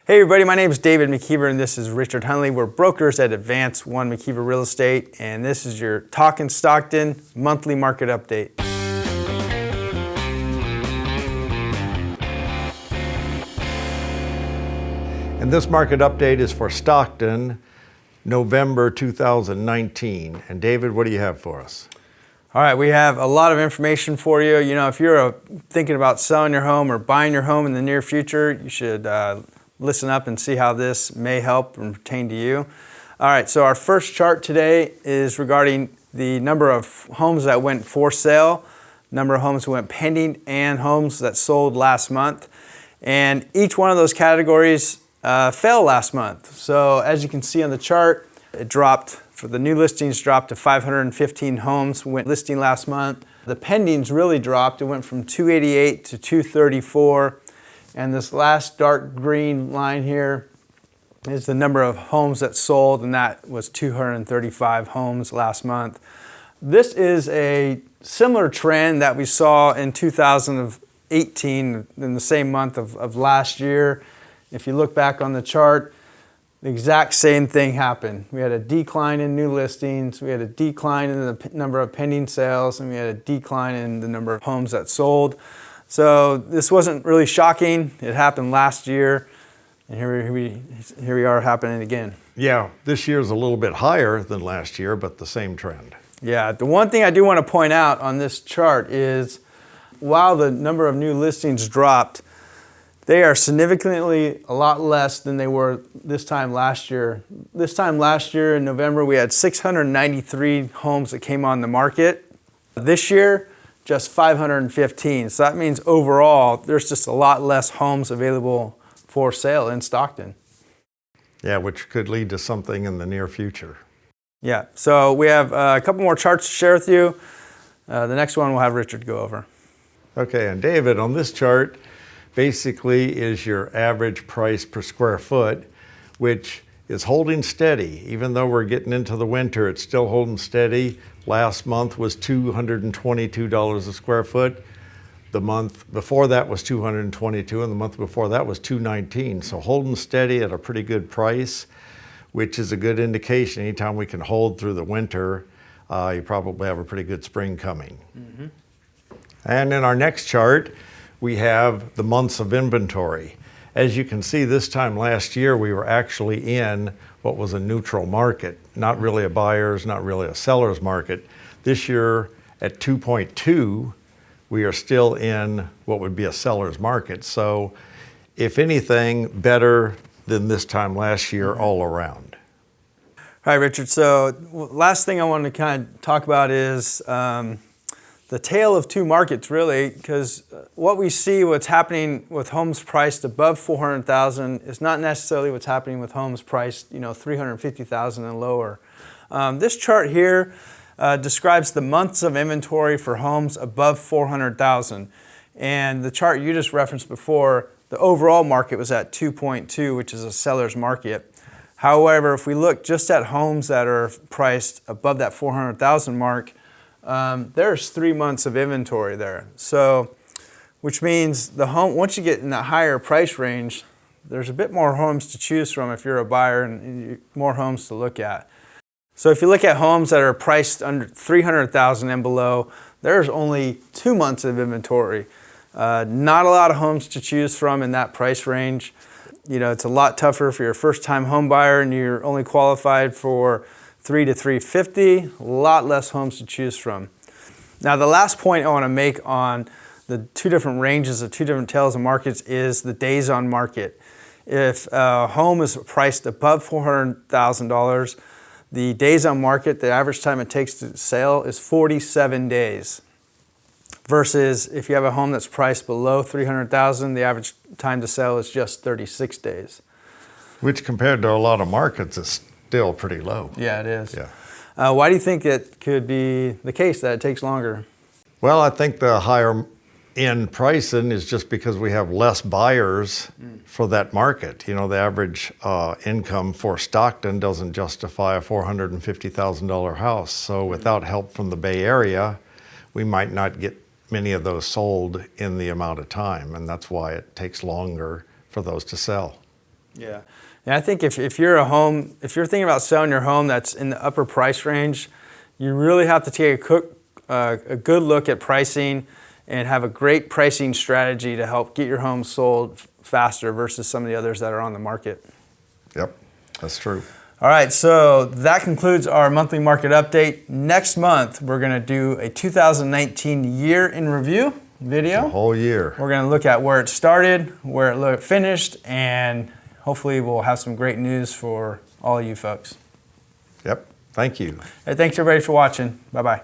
Hey everybody, my name is David McKeever and this is Richard Hunley. We're brokers at Advance One McKeever Real Estate, and this is your Talkin' Stockton monthly market update. And this market update is for Stockton, November 2019. And David, what do you have for us? All right, we have a lot of information for you. You know, if you're thinking about selling your home or buying your home in the near future, you should listen up and see how this may help and pertain to you. All right, so our first chart today is regarding the number of homes that went for sale, number of homes that went pending, and homes that sold last month. And each one of those categories fell last month. So as you can see on the chart, it dropped, for the new listings dropped to 515 homes went listing last month. The pendings really dropped. It went from 288 to 234. And this last dark green line here is the number of homes that sold, and that was 235 homes last month. This is a similar trend that we saw in 2018 in the same month of last year. If you look back on the chart, the exact same thing happened. We had a decline in new listings, we had a decline in the number of pending sales, and we had a decline in the number of homes that sold. So this wasn't really shocking. It happened last year, and here we are happening again. Yeah, this year's a little bit higher than last year, but the same trend. Yeah, the one thing I do want to point out on this chart is while the number of new listings dropped, they are significantly a lot less than they were this time last year. This time last year in November, we had 693 homes that came on the market. This year, just 515. So that means overall, there's just a lot less homes available for sale in Stockton. Yeah, which could lead to something in the near future. Yeah, so we have a couple more charts to share with you. The next one we'll have Richard go over. Okay, and David, on this chart, basically is your average price per square foot, which is holding steady. Even though we're getting into the winter, it's still holding steady. Last month was $222 a square foot. The month before that was $222, and the month before that was $219. So holding steady at a pretty good price, which is a good indication. Anytime we can hold through the winter, you probably have a pretty good spring coming. Mm-hmm. And in our next chart, we have the months of inventory. As you can see, this time last year, we were actually in what was a neutral market, not really a buyer's, not really a seller's market. This year at 2.2, we are still in what would be a seller's market. So if anything, better than this time last year all around. All right, Richard, so last thing I want to kind of talk about is the tale of two markets, really, because what we see, what's happening with homes priced above $400,000 is not necessarily what's happening with homes priced, $350,000 and lower. This chart here describes the months of inventory for homes above $400,000, and the chart you just referenced before, the overall market was at 2.2, which is a seller's market. However, if we look just at homes that are priced above that $400,000 mark, there's 3 months of inventory there. So, which means once you get in that higher price range, there's a bit more homes to choose from if you're a buyer and more homes to look at. So if you look at homes that are priced under $300,000 and below, there's only 2 months of inventory. Not a lot of homes to choose from in that price range. It's a lot tougher if you're a first-time home buyer and you're only qualified for $300,000 to $350,000, a lot less homes to choose from. Now, the last point I want to make on the two different ranges, the two different tails of markets, is the days on market. If a home is priced above $400,000, the days on market, the average time it takes to sell is 47 days. Versus if you have a home that's priced below $300,000, the average time to sell is just 36 days. Which compared to a lot of markets is still pretty low. Yeah, it is. Yeah. Why do you think it could be the case that it takes longer? Well, I think the higher end pricing is just because we have less buyers for that market. The average income for Stockton doesn't justify a $450,000 house. So without help from the Bay Area, we might not get many of those sold in the amount of time, and that's why it takes longer for those to sell. Yeah. And I think if you're if you're thinking about selling your home that's in the upper price range, you really have to take a good look at pricing and have a great pricing strategy to help get your home sold faster versus some of the others that are on the market. Yep, that's true. All right, so that concludes our monthly market update. Next month, we're going to do a 2019 year in review video. The whole year. We're going to look at where it started, where it finished, and hopefully we'll have some great news for all of you folks. Yep, thank you. Hey, thanks everybody for watching. Bye-bye.